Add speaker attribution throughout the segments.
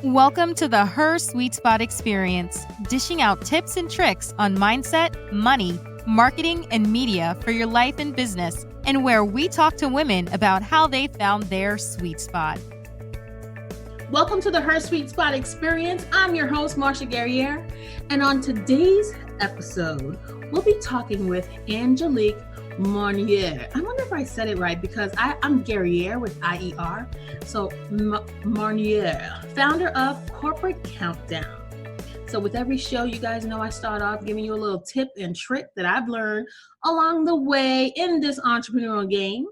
Speaker 1: Welcome to the Her Sweet Spot Experience, dishing out tips and tricks on mindset, money, marketing, and media for your life and business, and where we talk to women about how they found their sweet spot.
Speaker 2: Welcome to the Her Sweet Spot Experience. I'm your host, Marsha Guerriere, and on today's episode, we'll be talking with Angelic Marnier. I wonder if I said it right because I'm Guerriere with IER. So Marnier, founder of Corporate Countdown. So with every show, you guys know I start off giving you a little tip and trick that I've learned along the way in this entrepreneurial game.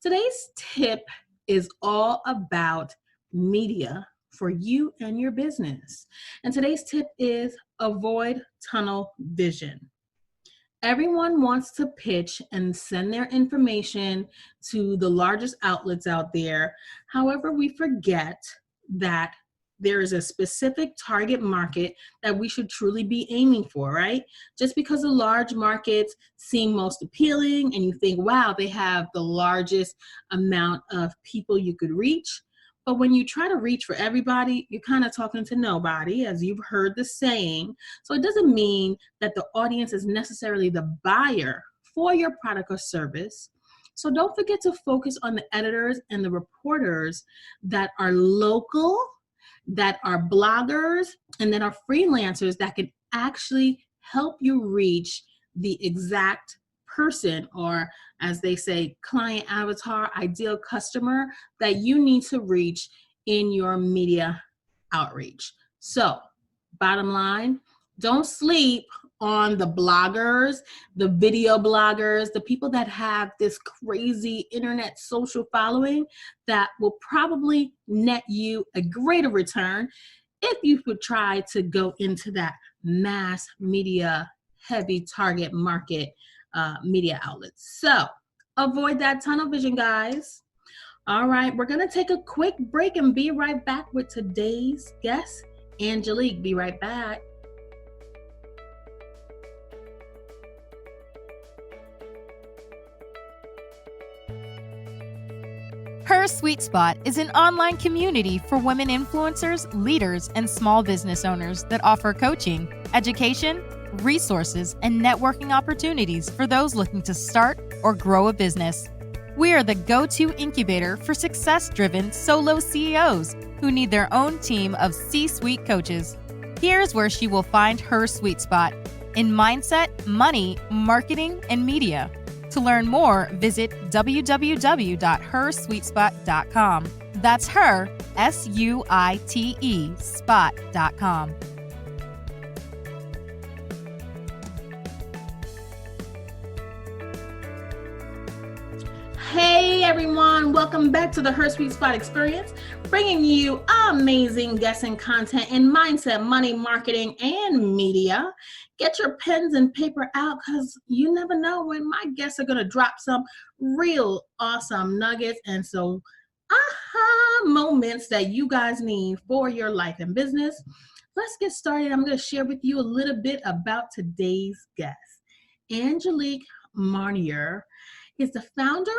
Speaker 2: Today's tip is all about media for you and your business. And today's tip is avoid tunnel vision. Everyone wants to pitch and send their information to the largest outlets out there. However, we forget that there is a specific target market that we should truly be aiming for, right? Just because the large markets seem most appealing and you think, wow, they have the largest amount of people you could reach. But when you try to reach for everybody, you're kind of talking to nobody, as you've heard the saying. So it doesn't mean that the audience is necessarily the buyer for your product or service. So don't forget to focus on the editors and the reporters that are local, that are bloggers, and that are freelancers that can actually help you reach the exact person, or as they say, client avatar, ideal customer that you need to reach in your media outreach. So bottom line, don't sleep on the bloggers, the video bloggers, the people that have this crazy internet social following that will probably net you a greater return if you would try to go into that mass media heavy target market media outlets. So avoid that tunnel vision, guys. All right, we're going to take a quick break and be right back with today's guest, Angelic. Be right back.
Speaker 1: Her Sweet Spot is an online community for women influencers, leaders, and small business owners that offer coaching, education, resources, and networking opportunities for those looking to start or grow a business. We are the go-to incubator for success-driven solo CEOs who need their own team of C-suite coaches. Here's where she will find her sweet spot in mindset, money, marketing, and media. To learn more, visit www.hersweetspot.com. That's her, SUITE, spot.com.
Speaker 2: Hey everyone, welcome back to the Her Sweet Spot Experience, bringing you amazing guests and content in mindset, money, marketing, and media. Get your pens and paper out because you never know when my guests are going to drop some real awesome nuggets and so aha moments that you guys need for your life and business. Let's get started. I'm going to share with you a little bit about today's guest. Angelica Marnier is the founder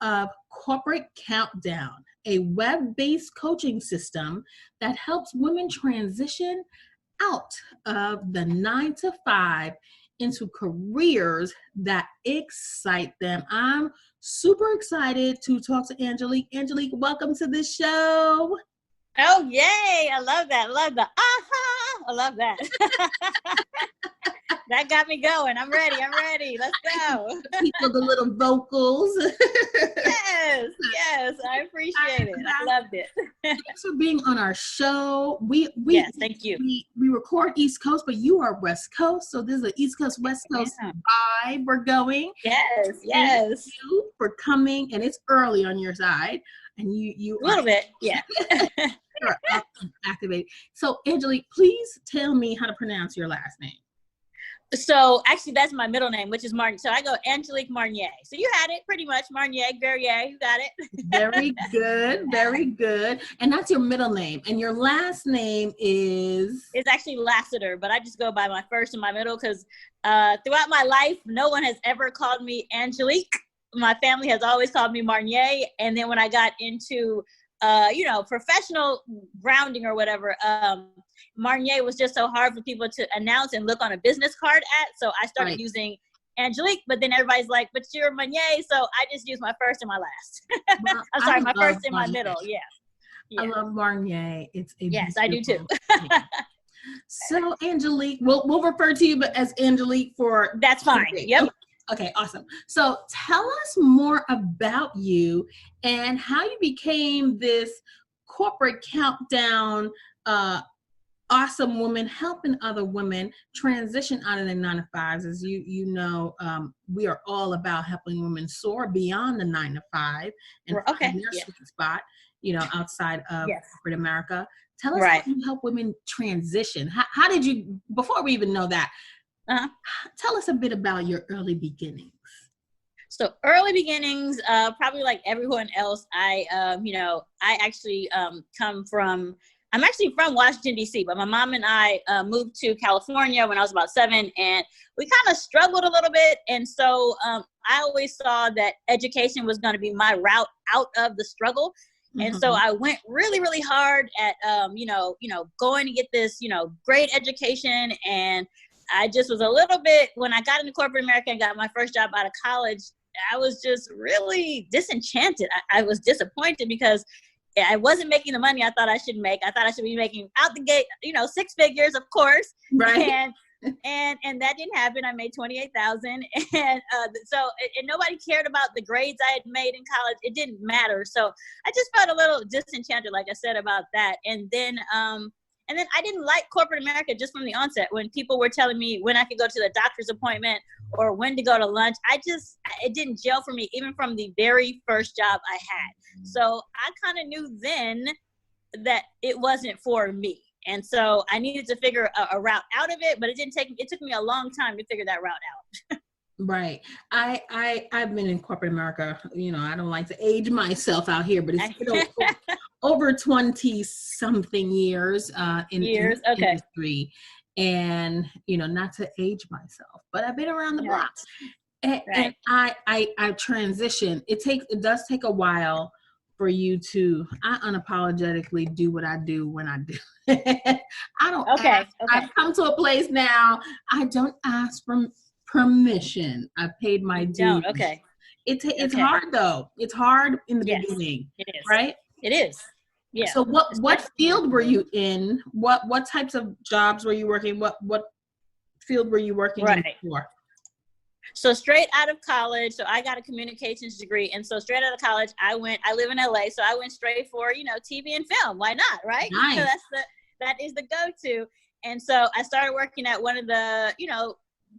Speaker 2: of Corporate Countdown, a web-based coaching system that helps women transition out of the 9-to-5 into careers that excite them. I'm super excited to talk to Angelic. Angelic, welcome to the show.
Speaker 3: Oh, yay. I love that. I love the aha. I love that. That got me going. I'm ready. Let's go.
Speaker 2: People, the little vocals.
Speaker 3: Yes. I appreciate it. I loved it.
Speaker 2: Thanks for being on our show.
Speaker 3: Yes, thank you.
Speaker 2: We record East Coast, but you are West Coast. So this is an East Coast, West Coast vibe we're going.
Speaker 3: Yes.
Speaker 2: Thank you for coming. And it's early on your side. And you
Speaker 3: a little bit, yeah.
Speaker 2: You're up and activated. So Angelic, please tell me how to pronounce your last name.
Speaker 3: So actually that's my middle name, which is Marnier. So I go Angelic Marnier. So you had it pretty much, Marnier, Guerriere, you got it.
Speaker 2: Very good, very good. And that's your middle name. And your last name is?
Speaker 3: It's actually Lassiter, but I just go by my first and my middle because throughout my life, no one has ever called me Angelique. My family has always called me Marnier. And then when I got into professional grounding or whatever, Marnier was just so hard for people to announce and look on a business card at. So I started using Angelique, but then everybody's like, but you're Marnier. So I just use my first and my last.
Speaker 2: Well,
Speaker 3: I'm sorry, my first and
Speaker 2: Marnier.
Speaker 3: my middle. Yeah.
Speaker 2: I love Marnier. It's a
Speaker 3: yes, I do too.
Speaker 2: So Angelique, we'll refer to you as Angelique for.
Speaker 3: That's fine. Yep.
Speaker 2: Okay, awesome. So tell us more about you and how you became this corporate countdown, awesome woman helping other women transition out of the 9-to-5s. As you know, we are all about helping women soar beyond the 9-to-5 and find their sweet spot, outside of corporate America. Tell us how you help women transition. How did you, before we even know that, tell us a bit about your early beginnings.
Speaker 3: So early beginnings, probably like everyone else, I actually I'm actually from Washington, D.C., but my mom and I moved to California when I was about 7, and we kind of struggled a little bit. And so I always saw that education was going to be my route out of the struggle. And so I went really, really hard at, going to get this, great education. And I just was a little bit, when I got into corporate America and got my first job out of college, I was just really disenchanted. I was disappointed because I wasn't making the money I thought I should make. I thought I should be making out the gate, 6 figures, of course.
Speaker 2: Right.
Speaker 3: And that didn't happen. I made $28,000, and nobody cared about the grades I had made in college. It didn't matter. So I just felt a little disenchanted, like I said, about that. And then I didn't like corporate America just from the onset. When people were telling me when I could go to the doctor's appointment or when to go to lunch, it didn't gel for me, even from the very first job I had. So I kind of knew then that it wasn't for me. And so I needed to figure a route out of it, but it took me a long time to figure that route out.
Speaker 2: Right. I've been in corporate America, I don't like to age myself out here, but it's over 20 something years in the industry. And, not to age myself, but I've been around the block. And I transitioned. It does take a while for you to, I unapologetically do what I do when I do. I don't ask. I've come to a place now, I don't ask for permission. I paid my dues. It's hard though. It's hard in the beginning. It is. Right?
Speaker 3: It is. Yeah.
Speaker 2: So what field were you in? What types of jobs were you working? What field were you working in for?
Speaker 3: So straight out of college, so I got a communications degree. And so straight out of college, I live in LA. So I went straight for, TV and film. Why not? Right.
Speaker 2: Nice.
Speaker 3: So that is the go-to. And so I started working at one of the,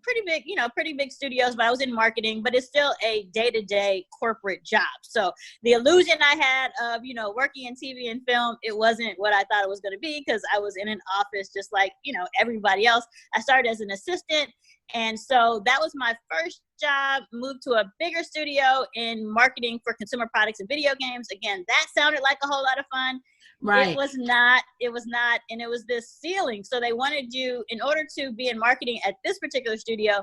Speaker 3: pretty big studios, but I was in marketing, but it's still a day-to-day corporate job. So the illusion I had of, working in TV and film, it wasn't what I thought it was going to be, because I was in an office just like, everybody else. I started as an assistant. And so that was my first job, moved to a bigger studio in marketing for consumer products and video games. Again, that sounded like a whole lot of fun. Right. It was not. And it was this ceiling. So they wanted you, in order to be in marketing at this particular studio,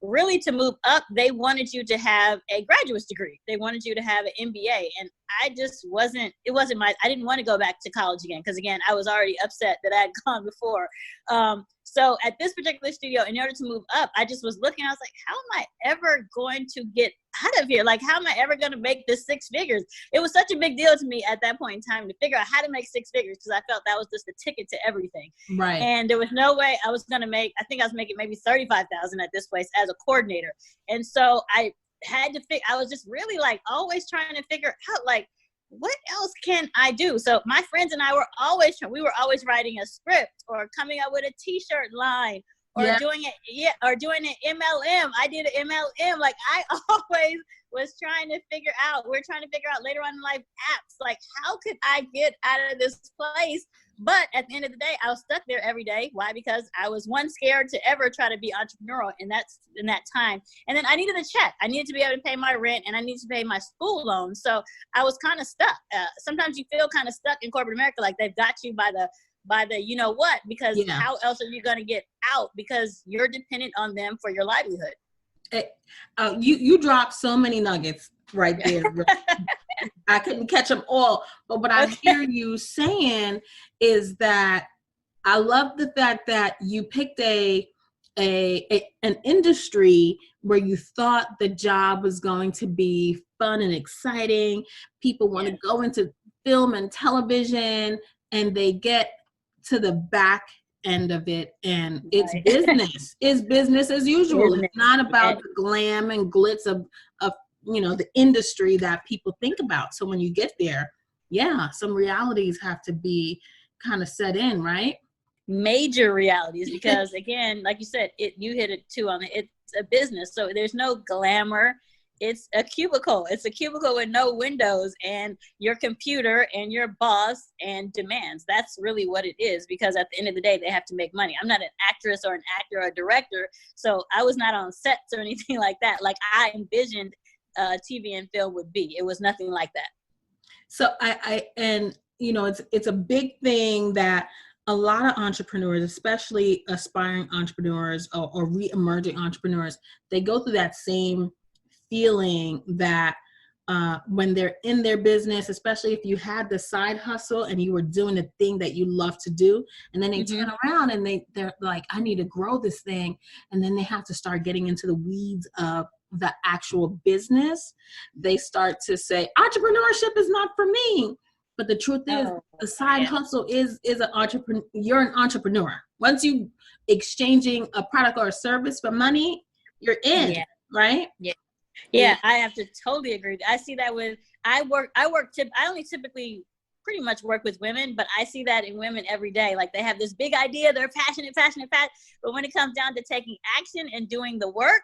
Speaker 3: really to move up, they wanted you to have a graduate's degree. They wanted you to have an MBA. And I didn't want to go back to college again, because again, I was already upset that I had gone before. So at this particular studio, in order to move up, I just was looking, I was like, how am I ever going to get out of here? Like, how am I ever going to make this 6 figures? It was such a big deal to me at that point in time to figure out how to make 6 figures, because I felt that was just the ticket to everything.
Speaker 2: Right.
Speaker 3: And there was no way I was going to make, I think I was making maybe $35,000 at this place as a coordinator. And so I had to I was just really like always trying to figure out, like, what else can I do? So my friends and I were always writing a script or coming up with a t-shirt line or doing an MLM. I did an MLM. Like, I always was trying to figure out, we're trying to figure out later on in life apps, like, how could I get out of this place? But at the end of the day, I was stuck there every day. Why? Because I was scared to ever try to be entrepreneurial in that time. And then I needed a check. I needed to be able to pay my rent, and I needed to pay my school loan. So I was kind of stuck. Sometimes you feel kind of stuck in corporate America, like they've got you by the what, because how else are you going to get out? Because you're dependent on them for your livelihood.
Speaker 2: You dropped so many nuggets right there. I couldn't catch them all. But what I hear you saying is that I love the fact that you picked an industry where you thought the job was going to be fun and exciting. People want to go into film and television, and they get to the back end of it, and it's business. It's business as usual. It's not about the glam and glitz of the industry that people think about. So when you get there, some realities have to be kind of set in, right?
Speaker 3: Major realities, because again, like you said, you hit it too on it. It's a business, so there's no glamour. It's a cubicle. It's a cubicle with no windows and your computer and your boss and demands. That's really what it is, because at the end of the day, they have to make money. I'm not an actress or an actor or a director, so I was not on sets or anything like that. Like I envisioned TV and film would be. It was nothing like that.
Speaker 2: So it's a big thing that a lot of entrepreneurs, especially aspiring entrepreneurs or re-emerging entrepreneurs, they go through that same feeling that when they're in their business, especially if you had the side hustle and you were doing the thing that you love to do, and then they turn around and they're like, I need to grow this thing. And then they have to start getting into the weeds of the actual business. They start to say, entrepreneurship is not for me. But the truth is, the side hustle is an entrepreneur. You're an entrepreneur. Once you exchanging a product or a service for money, you're in, right?
Speaker 3: Yeah, I have to totally agree. I see that with I only typically pretty much work with women, but I see that in women every day. Like they have this big idea, they're passionate, but when it comes down to taking action and doing the work,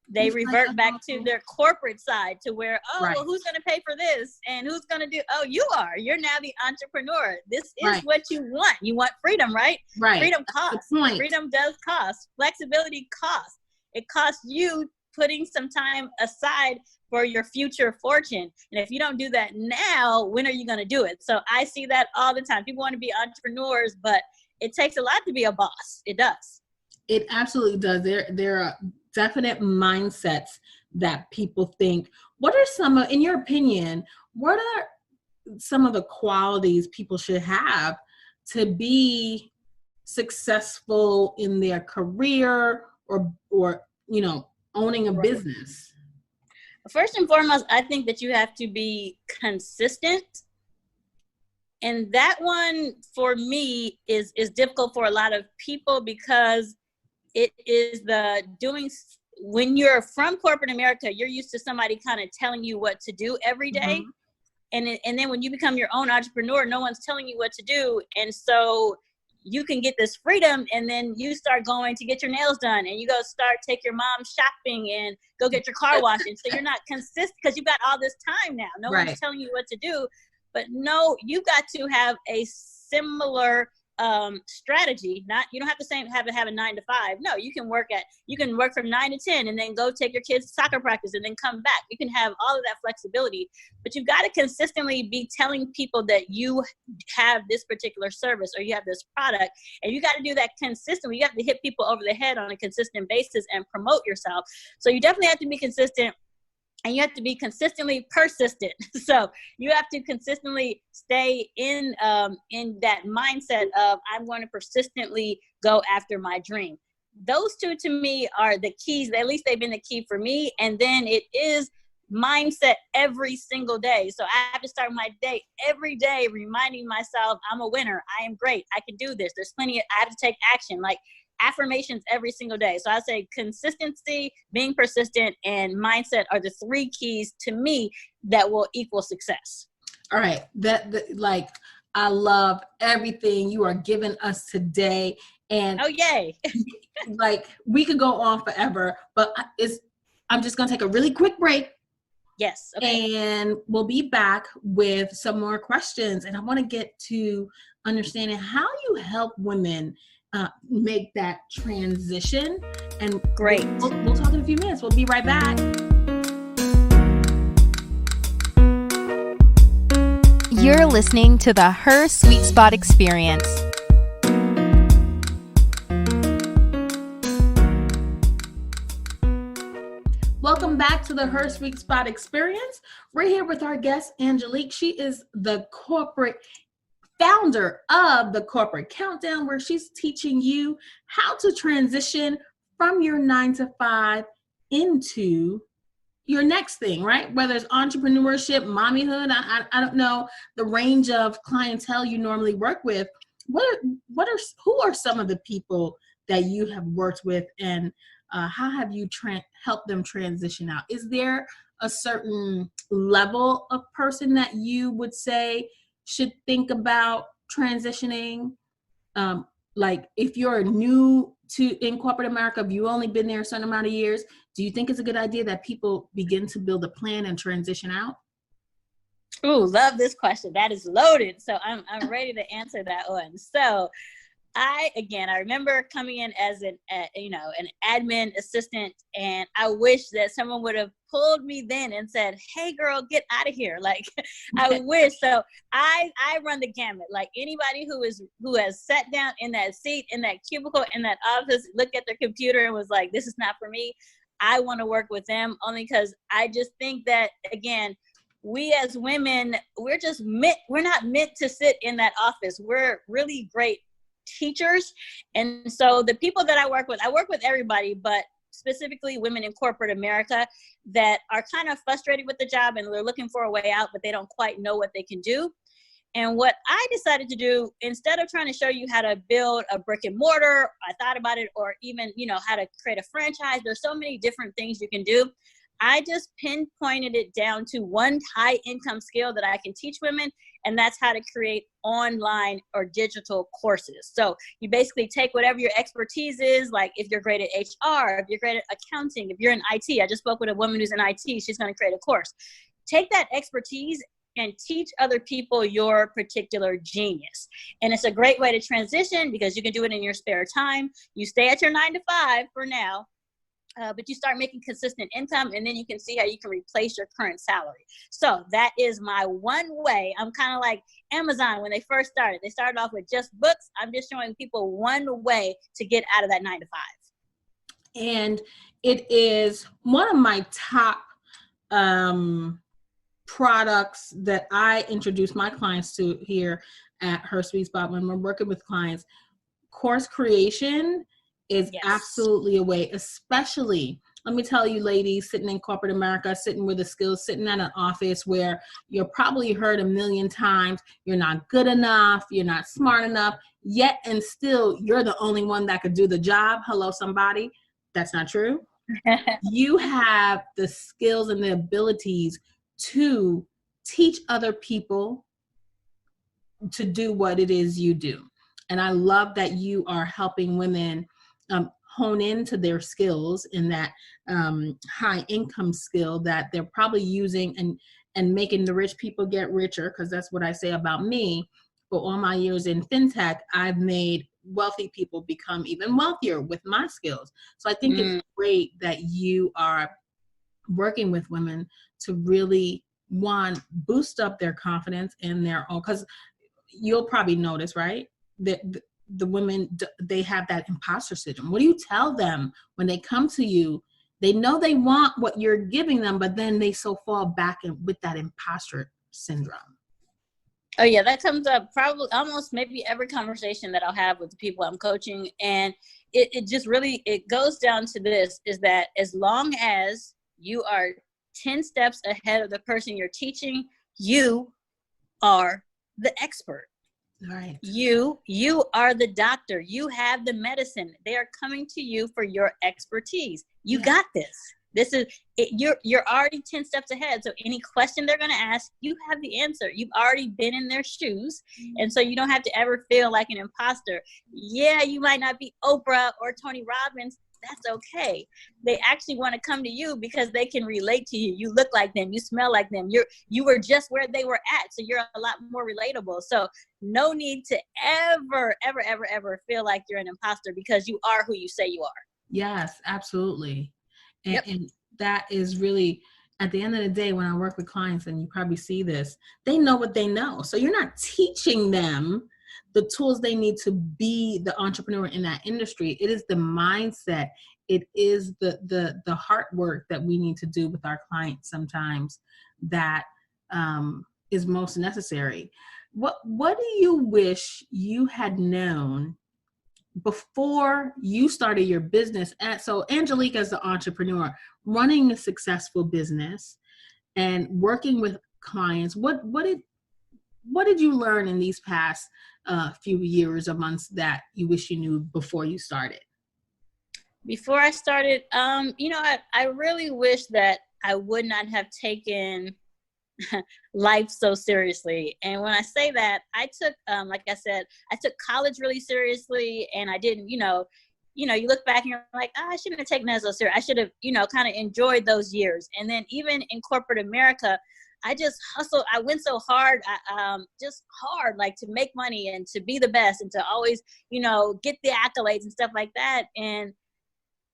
Speaker 3: they revert back to their corporate side, to where, well, who's going to pay for this? And who's going to do, you're now the entrepreneur. This is what you want. You want freedom, right? Freedom costs. Freedom does cost. Flexibility costs. It costs you putting some time aside for your future fortune. And if you don't do that now, when are you going to do it? So I see that all the time. People want to be entrepreneurs, but it takes a lot to be a boss. It does.
Speaker 2: It absolutely does. There are definite mindsets that people think. What are some of, in your opinion, what are some of the qualities people should have to be successful in their career or owning a business?
Speaker 3: First and foremost, I think that you have to be consistent. And that one for me is difficult for a lot of people, because it is when you're from corporate America, you're used to somebody kind of telling you what to do every day. And then when you become your own entrepreneur, no one's telling you what to do. And so you can get this freedom, and then you start going to get your nails done, and you take your mom shopping and go get your car washed. And so you're not consistent because you've got all this time now. No one's telling you what to do. But no, you got to have a similar strategy. You don't have to have a 9 to 5. No, you can work from 9 to 10 and then go take your kids to soccer practice and then come back. You can have all of that flexibility, but you've got to consistently be telling people that you have this particular service or you have this product, and you got to do that consistently. You have to hit people over the head on a consistent basis and promote yourself. So you definitely have to be consistent. And you have to be consistently persistent. So you have to consistently stay in that mindset of, I'm going to persistently go after my dream. Those two to me are the keys. At least they've been the key for me. And then it is mindset every single day. So I have to start my day every day reminding myself, I'm a winner. I am great. I can do this. I have to take action. Like affirmations every single day. So I say consistency, being persistent, and mindset are the 3 keys to me that will equal success.
Speaker 2: All right. I love everything you are giving us today. And
Speaker 3: yay.
Speaker 2: We could go on forever, but I'm just going to take a really quick break.
Speaker 3: Yes. Okay.
Speaker 2: And we'll be back with some more questions. And I want to get to understanding how you help women make that transition. And
Speaker 3: great.
Speaker 2: We'll talk in a few minutes. We'll be right back.
Speaker 1: You're listening to the Her Sweet Spot Experience.
Speaker 2: Welcome back to the Her Sweet Spot Experience. We're here with our guest, Angelique. She is the corporate founder of the Corporate Countdown, where she's teaching you how to transition from your 9 to 5 into your next thing, right? Whether it's entrepreneurship, mommyhood, I don't know the range of clientele you normally work with. Who are some of the people that you have worked with, and how have you helped them transition out? Is there a certain level of person that you would say should think about transitioning? Like if you're new in corporate America, if you've only been there a certain amount of years, do you think it's a good idea that people begin to build a plan and transition out?
Speaker 3: Ooh, love this question. That is loaded. So I'm ready to answer that one. So I remember coming in as an admin assistant, and I wish that someone would have pulled me then and said, "Hey girl, get out of here." Like, I wish. So I run the gamut. Like, anybody who has sat down in that seat, in that cubicle, in that office, looked at their computer and was like, "This is not for me." I want to work with them, only because I just think that, again, we as women, we're not meant to sit in that office. We're really great teachers. And so the people that I work with everybody, but specifically women in corporate America that are kind of frustrated with the job and they're looking for a way out, but they don't quite know what they can do. And what I decided to do, instead of trying to show you how to build a brick and mortar, I thought about it, or even, how to create a franchise. There's so many different things you can do. I just pinpointed it down to one high income skill that I can teach women, and that's how to create online or digital courses. So you basically take whatever your expertise is, like if you're great at HR, if you're great at accounting, if you're in IT. I just spoke with a woman who's in IT. She's going to create a course. Take that expertise and teach other people your particular genius. And it's a great way to transition because you can do it in your spare time. You stay at your 9 to 5 for now, but you start making consistent income, and then you can see how you can replace your current salary. So that is my one way. I'm kind of like Amazon when they first started. They started off with just books. I'm just showing people one way to get out of that 9 to 5.
Speaker 2: And it is one of my top products that I introduce my clients to here at Her Sweet Spot when we're working with clients. Course creation is absolutely a way, especially, let me tell you ladies, sitting in corporate America, sitting with the skills, sitting at an office where you're probably heard a million times, you're not good enough, you're not smart enough, yet and still you're the only one that could do the job. Hello, somebody. That's not true. You have the skills and the abilities to teach other people to do what it is you do. And I love that you are helping women hone into their skills in that high income skill that they're probably using and making the rich people get richer, because that's what I say about me. For all my years in fintech, I've made wealthy people become even wealthier with my skills. So I think it's great that you are working with women to really, one, boost up their confidence in their own, because you'll probably notice, right, that the women, they have that imposter syndrome. What do you tell them when they come to you? They know they want what you're giving them, but then they so fall back with that imposter syndrome.
Speaker 3: Oh yeah, that comes up probably almost maybe every conversation that I'll have with the people I'm coaching. And it just really, it goes down to this, is that as long as you are 10 steps ahead of the person you're teaching, you are the expert.
Speaker 2: Right.
Speaker 3: You are the doctor. You have the medicine. They are coming to you for your expertise. You got this. This is it. You're already 10 steps ahead. So any question they're going to ask, you have the answer. You've already been in their shoes. And so you don't have to ever feel like an imposter. Yeah, you might not be Oprah or Tony Robbins. That's okay. They actually want to come to you because they can relate to you. You look like them. You smell like them. You were just where they were at. So you're a lot more relatable. So no need to ever feel like you're an imposter, because you are who you say you are.
Speaker 2: Yes, absolutely. And that is really, at the end of the day, when I work with clients, and you probably see this, they know what they know. So you're not teaching them the tools they need to be the entrepreneur in that industry. It is the mindset. it is the heart work that we need to do with our clients sometimes that is most necessary. What do you wish you had known before you started your business? So Angelica is the entrepreneur running a successful business and working with clients. What did you learn in these past few years or months that you wish you knew before you started?
Speaker 3: Before I started, I really wish that I would not have taken life so seriously. And when I say that, I took, like I said, I took college really seriously, and I didn't, you look back and you're like, I shouldn't have taken that so serious. I should have, kind of enjoyed those years. And then even in corporate America, I just hustled. I went so hard, just hard, like to make money and to be the best and to always, get the accolades and stuff like that. And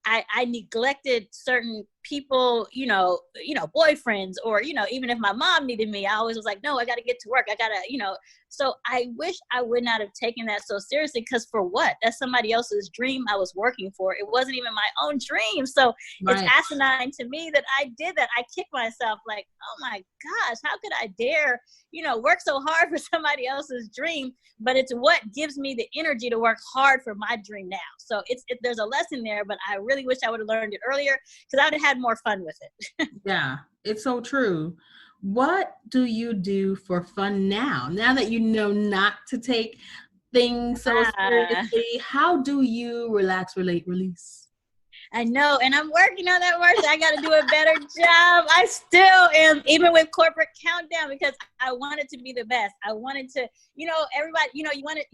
Speaker 3: I neglected certain people, boyfriends, or, even if my mom needed me, I always was like, no, I got to get to work. I got to, so I wish I would not have taken that so seriously, because for what? That's somebody else's dream I was working for. It wasn't even my own dream. So It's asinine to me that I did that. I kicked myself like, oh my gosh, how could I dare, work so hard for somebody else's dream? But it's what gives me the energy to work hard for my dream now. So there's a lesson there, but I really wish I would have learned it earlier, because I would have had more fun with it.
Speaker 2: Yeah, it's so true. What do you do for fun now? Now that you know not to take things so seriously, how do you relax, relate, release?
Speaker 3: I know, and I'm working on that word. So I got to do a better job. I still am, even with corporate countdown, because I wanted to be the best. I wanted to, everybody, you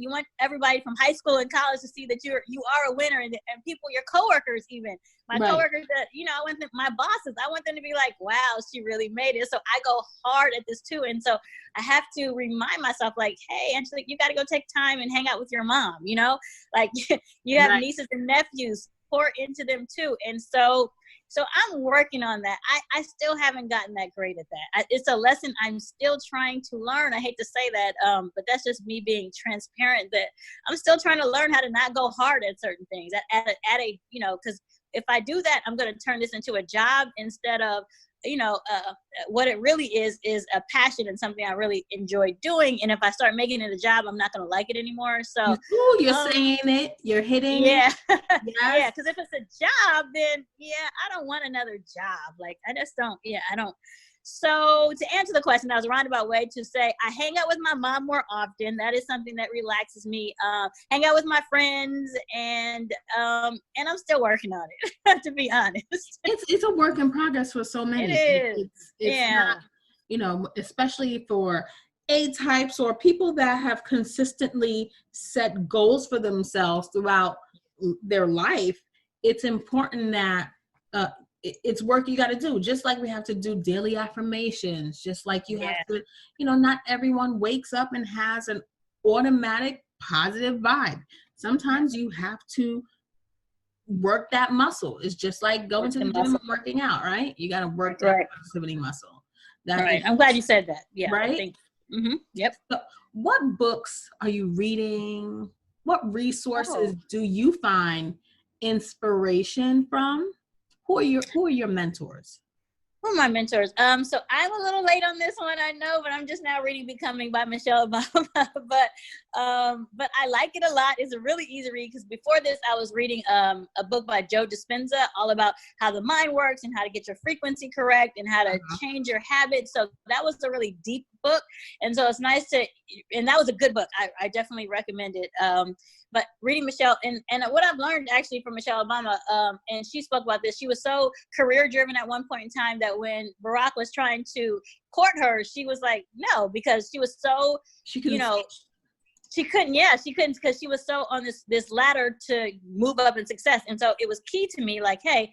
Speaker 3: want everybody from high school and college to see that you are a winner, and people, your coworkers, even my coworkers that, I want them, my bosses, I want them to be like, wow, she really made it. So I go hard at this too. And so I have to remind myself, like, hey, Angelica, you got to go take time and hang out with your mom, like you have nieces and nephews, pour into them too. And so I'm working on that. I still haven't gotten that great at that. It's a lesson I'm still trying to learn. I hate to say that, but that's just me being transparent, that I'm still trying to learn how to not go hard at certain things at a because if I do that, I'm going to turn this into a job instead of, what it really is a passion and something I really enjoy doing. And if I start making it a job, I'm not going to like it anymore. So
Speaker 2: you're saying it, you're hitting
Speaker 3: it.
Speaker 2: Yes.
Speaker 3: Yeah. Cause if it's a job, then I don't want another job. Like I just don't, I don't. So to answer the question, that was a roundabout way to say I hang out with my mom more often. That is something that relaxes me. Hang out with my friends, and I'm still working on it. To be honest,
Speaker 2: it's a work in progress for so many.
Speaker 3: It is.
Speaker 2: It's not, especially for A-types or people that have consistently set goals for themselves throughout their life. It's important that it's work you got to do, just like we have to do daily affirmations, just like you have to, not everyone wakes up and has an automatic positive vibe. Sometimes you have to work that muscle. It's just like going to the gym and working out, right? You got to work that positivity muscle.
Speaker 3: Right. I'm glad you said that. Yeah.
Speaker 2: Right?
Speaker 3: Yep.
Speaker 2: So what books are you reading? What resources do you find inspiration from? Who are your mentors?
Speaker 3: Who are my mentors? So I'm a little late on this one, I know, but I'm just now reading Becoming by Michelle Obama. but I like it a lot. It's a really easy read, because before this, I was reading a book by Joe Dispenza, all about how the mind works and how to get your frequency correct and how to change your habits. So that was a really deep book. And so it's nice and that was a good book. I definitely recommend it. But reading Michelle, and what I've learned actually from Michelle Obama, and she spoke about this, she was so career driven at one point in time that when Barack was trying to court her, she was like, no, because she was so, she couldn't, because she was so on this ladder to move up in success. And so it was key to me, like, hey,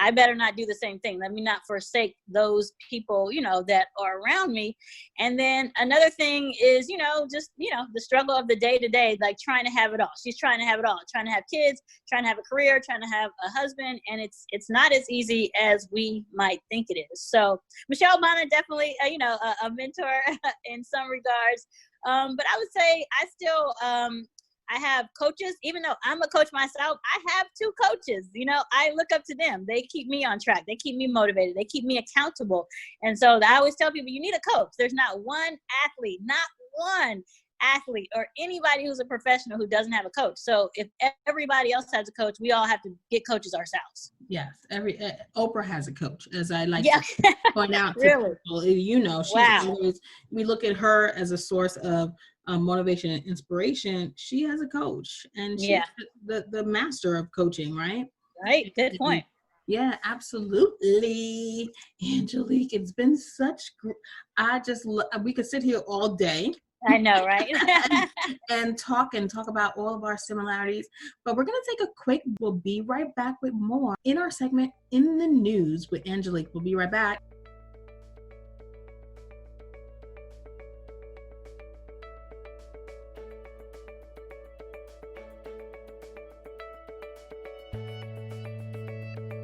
Speaker 3: I better not do the same thing. Let me not forsake those people, that are around me. And then another thing is, just, the struggle of the day to day, like trying to have it all. She's trying to have it all, trying to have kids, trying to have a career, trying to have a husband. And it's not as easy as we might think it is. So Michelle Obama, definitely, a mentor in some regards. But I would say I I have coaches, even though I'm a coach myself, I have 2 coaches. You know, I look up to them. They keep me on track. They keep me motivated. They keep me accountable. And so I always tell people, you need a coach. There's not one athlete or anybody who's a professional who doesn't have a coach. So if everybody else has a coach, we all have to get coaches ourselves.
Speaker 2: Yes, Oprah has a coach, as I like
Speaker 3: Yeah.
Speaker 2: to point out to
Speaker 3: Really?
Speaker 2: people. You know, she's
Speaker 3: Wow.
Speaker 2: always, we look at her as a source of motivation and inspiration. She has a coach, and she's the master of coaching, right?
Speaker 3: Right. Good point.
Speaker 2: Yeah, absolutely. Angelique, it's been such, we could sit here all day.
Speaker 3: I know, right?
Speaker 2: and talk about all of our similarities. But we're going to take a quick, we'll be right back with more in our segment In the News with Angelique. We'll be right back.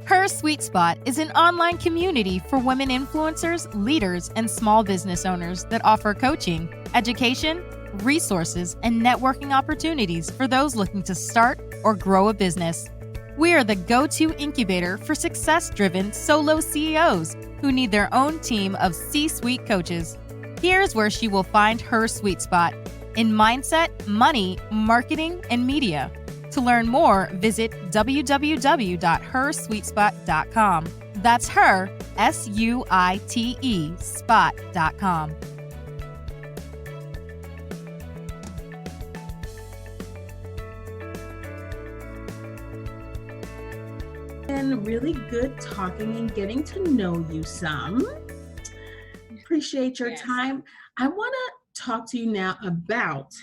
Speaker 1: Her Sweet Spot is an online community for women influencers, leaders, and small business owners that offer coaching, education, resources, and networking opportunities for those looking to start or grow a business. We are the go-to incubator for success-driven solo CEOs who need their own team of C-suite coaches. Here's where she will find her sweet spot in mindset, money, marketing, and media. To learn more, visit www.hersweetspot.com. That's her, SUITE, spot.com.
Speaker 2: And really good talking and getting to know you some. Appreciate your time. I want to talk to you now about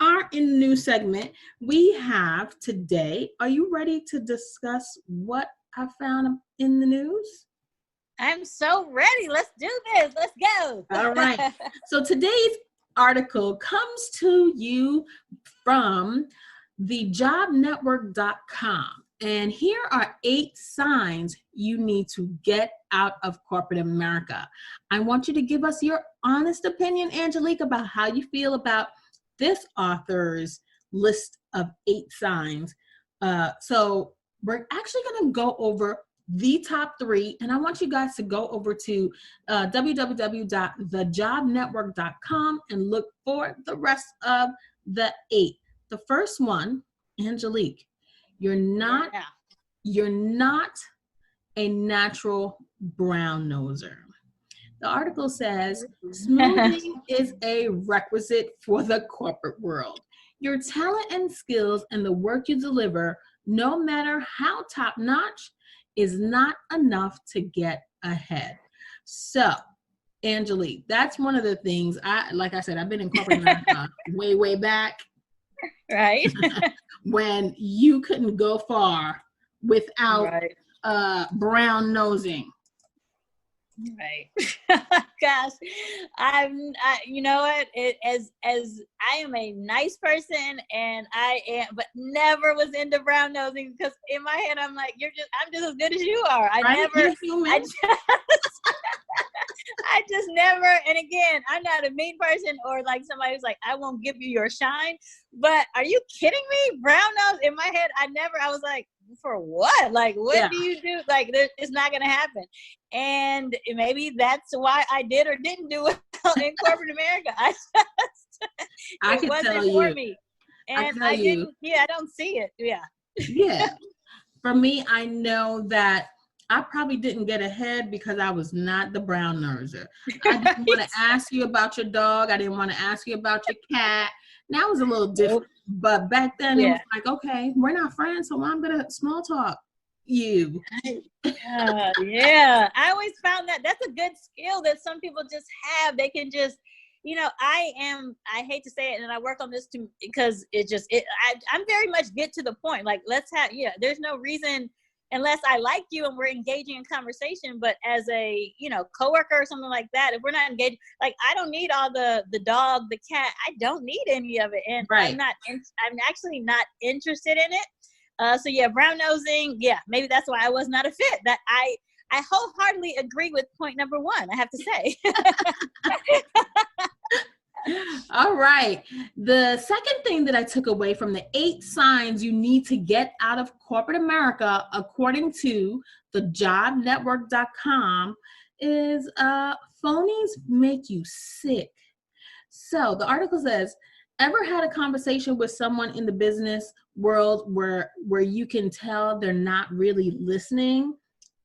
Speaker 2: our In the News segment we have today. Are you ready to discuss what I found in the news?
Speaker 3: I'm so ready. Let's do this. Let's go.
Speaker 2: All right. So today's article comes to you from thejobnetwork.com. And here are 8 signs you need to get out of corporate America. I want you to give us your honest opinion, Angelique, about how you feel about this author's list of 8 signs. So we're actually going to go over the top 3, and I want you guys to go over to www.thejobnetwork.com and look for the rest of the 8. The first one, Angelique, you're not a natural brown noser. The article says, smoothing is a requisite for the corporate world. Your talent and skills and the work you deliver, no matter how top-notch, is not enough to get ahead. So, Angelique, that's one of the things, like I said, I've been in corporate America way back.
Speaker 3: Right.
Speaker 2: When you couldn't go far without brown nosing.
Speaker 3: Right. Gosh, you know what? As I am a nice person, and but never was into brown nosing, because in my head I'm like, I'm just as good as you are. I just never. And again, I'm not a mean person or like somebody who's like, I won't give you your shine. But are you kidding me? Brown nose in my head. I was like, for what? Like, what do you do? Like, it's not going to happen. And maybe that's why I did or didn't do well in corporate America. It wasn't for me. And I don't see it. Yeah.
Speaker 2: Yeah. For me, I know that I probably didn't get ahead because I was not the brown noser. I didn't want to ask you about your dog. I didn't want to ask you about your cat. Now it was a little different. But back then, it was like, okay, we're not friends, so I'm going to small talk you.
Speaker 3: Yeah. I always found that's a good skill that some people just have. They can just, I hate to say it, and I work on this too, because I'm very much get to the point. Like, there's no reason, unless I like you and we're engaging in conversation, but as a, coworker or something like that, if we're not engaged, like, I don't need all the dog, the cat, I don't need any of it. And I'm actually not interested in it. So brown nosing, maybe that's why I was not a fit. That I wholeheartedly agree with point number 1, I have to say.
Speaker 2: All right. The second thing that I took away from the 8 signs you need to get out of corporate America, according to thejobnetwork.com, is phonies make you sick. So the article says, ever had a conversation with someone in the business world where you can tell they're not really listening,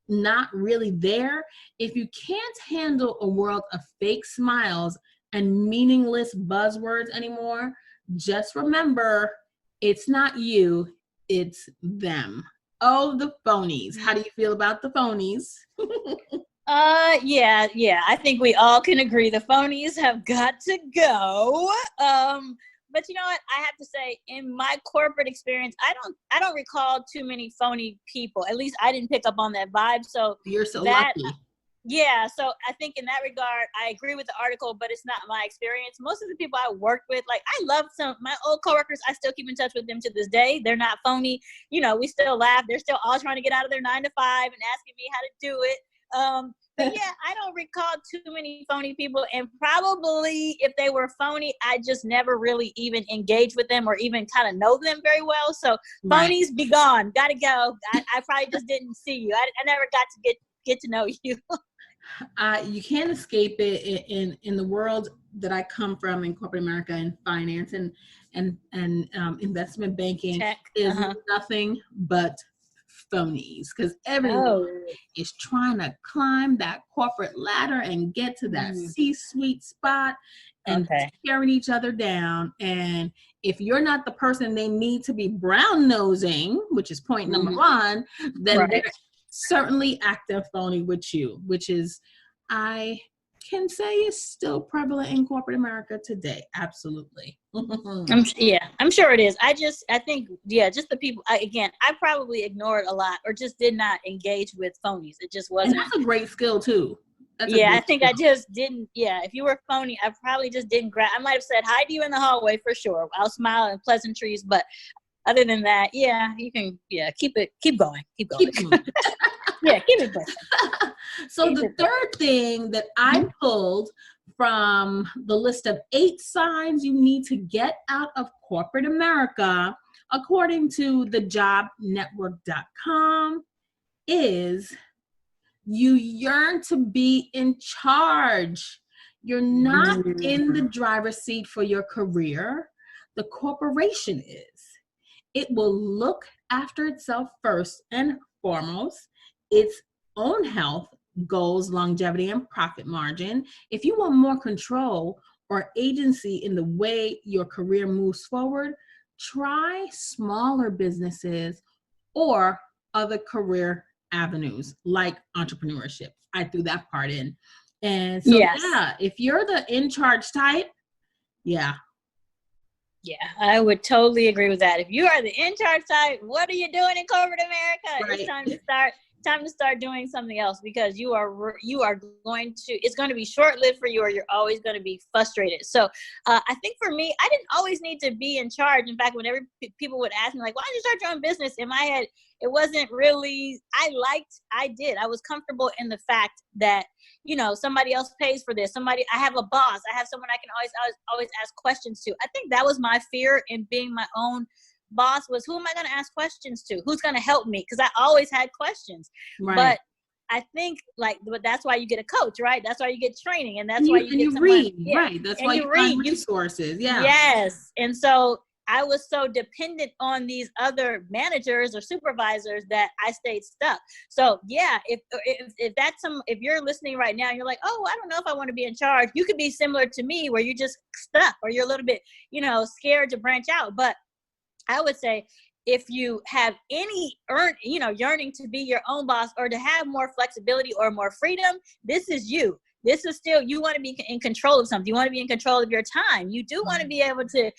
Speaker 2: not really there? If you can't handle a world of fake smiles and meaningless buzzwords anymore, just remember, it's not you, it's them. Oh, the phonies. How do you feel about the phonies?
Speaker 3: Yeah. I think we all can agree the phonies have got to go. But you know what? I have to say, in my corporate experience, I don't recall too many phony people. At least I didn't pick up on that vibe. So
Speaker 2: you're so lucky.
Speaker 3: Yeah, so I think in that regard, I agree with the article, but it's not my experience. Most of the people I worked with, like, I love some my old coworkers. I still keep in touch with them to this day. They're not phony. You know, we still laugh. They're still all trying to get out of their 9 to 5 and asking me how to do it. But yeah, I don't recall too many phony people, and probably if they were phony, I just never really even engaged with them or even kind of know them very well. So phonies, be gone. Gotta go. I probably just didn't see you. I never got to get to know you.
Speaker 2: You can't escape it in the world that I come from in corporate America, and finance and investment banking. Tech. Is nothing but phonies, because everyone is trying to climb that corporate ladder and get to that C-suite spot and tearing each other down. And if you're not the person they need to be brown nosing, which is point number 1, then they're certainly acting phony with you, which is, I can say, is still prevalent in corporate America today. Absolutely.
Speaker 3: I'm sure it is. I think, just the people, I probably ignored a lot or just did not engage with phonies. It just wasn't.
Speaker 2: And that's a great skill too.
Speaker 3: I think skill. I just didn't, if you were phony, I probably just didn't grab. I might have said hi to you in the hallway for sure. I'll smile and pleasantries, but other than that, you can, keep going. Keep it pushing.
Speaker 2: So the third thing that I pulled from the list of 8 signs you need to get out of corporate America, according to thejobnetwork.com, is you yearn to be in charge. You're not in the driver's seat for your career. The corporation is. It will look after itself first and foremost, its own health, goals, longevity, and profit margin. If you want more control or agency in the way your career moves forward, try smaller businesses or other career avenues like entrepreneurship. I threw that part in. And so, if you're the in-charge type,
Speaker 3: I would totally agree with that. If you are the in-charge type, what are you doing in corporate America?
Speaker 2: Right.
Speaker 3: It's time to start doing something else, because you are going to, it's going to be short-lived for you, or you're always going to be frustrated. So I think for me, I didn't always need to be in charge. In fact, whenever people would ask me, like, why don't you start your own business? In my head, it wasn't really, I was comfortable in the fact that, somebody else pays for this. I have a boss. I have someone I can always ask questions to. I think that was my fear in being my own boss, was who am I going to ask questions to? Who's going to help me? Because I always had questions. Right. But I think but that's why you get a coach, right? That's why you get training, and that's why you read.
Speaker 2: Right. That's why you find resources. Yeah.
Speaker 3: Yes. And so I was so dependent on these other managers or supervisors that I stayed stuck. So if you're listening right now and you're like, oh, I don't know if I want to be in charge, you could be similar to me, where you're just stuck, or you're a little bit, scared to branch out. But I would say, if you have any yearning to be your own boss, or to have more flexibility or more freedom, this is you. This is still, you want to be in control of something. You want to be in control of your time. You do want to be able to,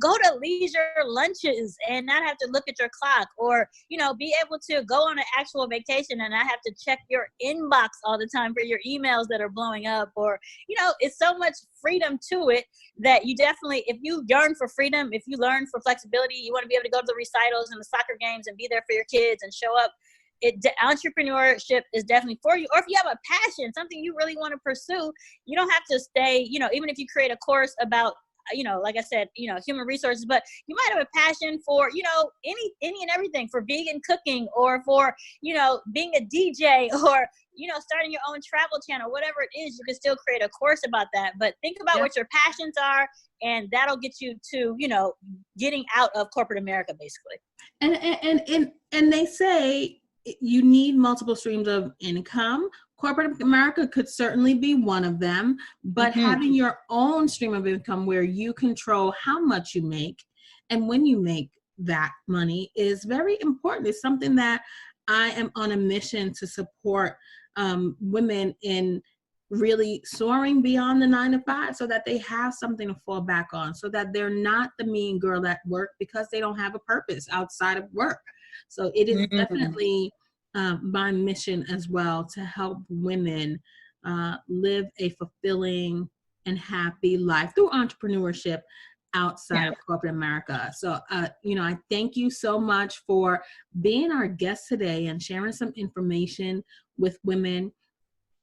Speaker 3: go to leisure lunches and not have to look at your clock, or, be able to go on an actual vacation and not have to check your inbox all the time for your emails that are blowing up, or, it's so much freedom to it that you definitely, if you yearn for freedom, if you learn for flexibility, you want to be able to go to the recitals and the soccer games and be there for your kids and show up. Entrepreneurship is definitely for you. Or if you have a passion, something you really want to pursue, you don't have to stay, even if you create a course about like I said, human resources, but you might have a passion for, any and everything, for vegan cooking, or for, being a DJ, or, starting your own travel channel, whatever it is. You can still create a course about that, but think about what your passions are, and that'll get you to, getting out of corporate America, basically.
Speaker 2: And they say you need multiple streams of income. Corporate America could certainly be one of them, but having your own stream of income where you control how much you make and when you make that money is very important. It's something that I am on a mission to support women in really soaring beyond the 9-to-5, so that they have something to fall back on, so that they're not the mean girl at work because they don't have a purpose outside of work. So it is definitely my mission as well to help women live a fulfilling and happy life through entrepreneurship outside of corporate America. So, I thank you so much for being our guest today and sharing some information with women.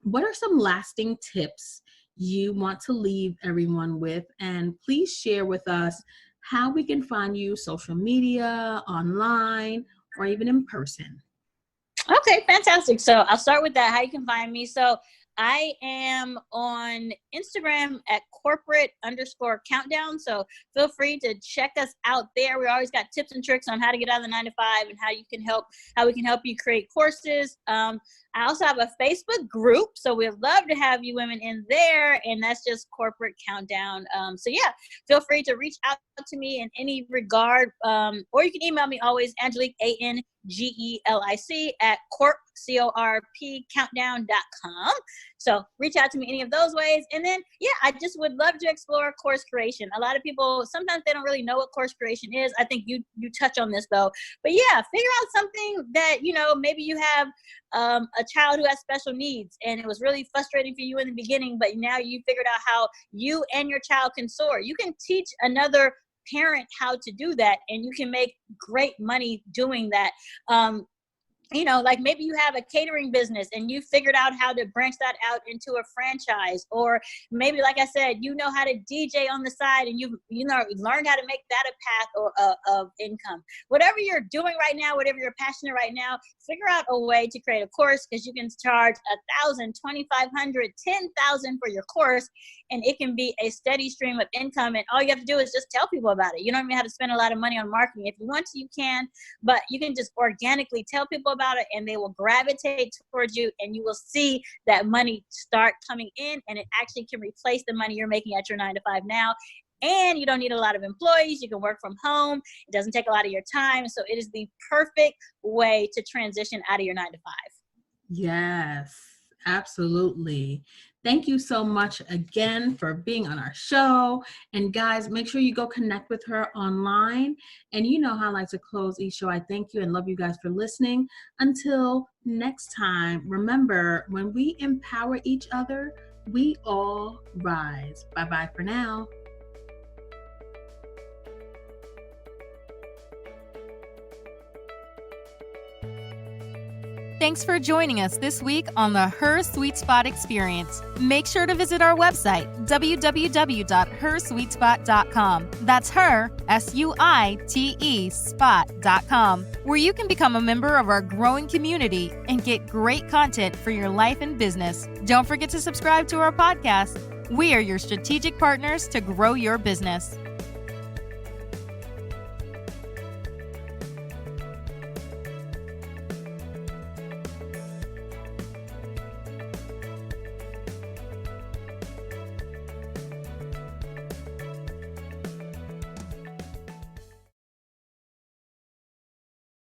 Speaker 2: What are some lasting tips you want to leave everyone with? And please share with us how we can find you, social media, online, or even in person.
Speaker 3: Okay, fantastic. So I'll start with that, how you can find me. So I am on Instagram at corporate_countdown. So feel free to check us out there. We always got tips and tricks on how to get out of the 9-to-5 and how we can help you create courses. I also have a Facebook group, so we'd love to have you women in there, and that's just Corporate Countdown. So yeah, feel free to reach out to me in any regard, or you can email me always, Angelic, ANGELIC @corp countdown.com. So reach out to me any of those ways. And then, I just would love to explore course creation. A lot of people, sometimes they don't really know what course creation is. I think you touch on this though. But figure out something that, maybe you have a child who has special needs, and it was really frustrating for you in the beginning, but now you figured out how you and your child can soar. You can teach another parent how to do that, and you can make great money doing that. Like maybe you have a catering business and you figured out how to branch that out into a franchise, or maybe, like I said, how to DJ on the side, and you learned how to make that a path of income. Whatever you're doing right now, whatever you're passionate right now, figure out a way to create a course, because you can charge $1,000, $2,500, $10,000 for your course, and it can be a steady stream of income. And all you have to do is just tell people about it. You don't even have to spend a lot of money on marketing. If you want to, you can, but you can just organically tell people about it, and they will gravitate towards you, and you will see that money start coming in, and it actually can replace the money you're making at your 9-to-5 now. And you don't need a lot of employees. You can work from home. It doesn't take a lot of your time. So it is the perfect way to transition out of your 9-to-5.
Speaker 2: Yes, absolutely. Thank you so much again for being on our show. And guys, make sure you go connect with her online. And you know how I like to close each show. I thank you and love you guys for listening. Until next time, remember, when we empower each other, we all rise. Bye-bye for now.
Speaker 1: Thanks for joining us this week on the Her Sweet Spot Experience. Make sure to visit our website, www.hersweetspot.com. That's her, SUITE, spot.com, where you can become a member of our growing community and get great content for your life and business. Don't forget to subscribe to our podcast. We are your strategic partners to grow your business.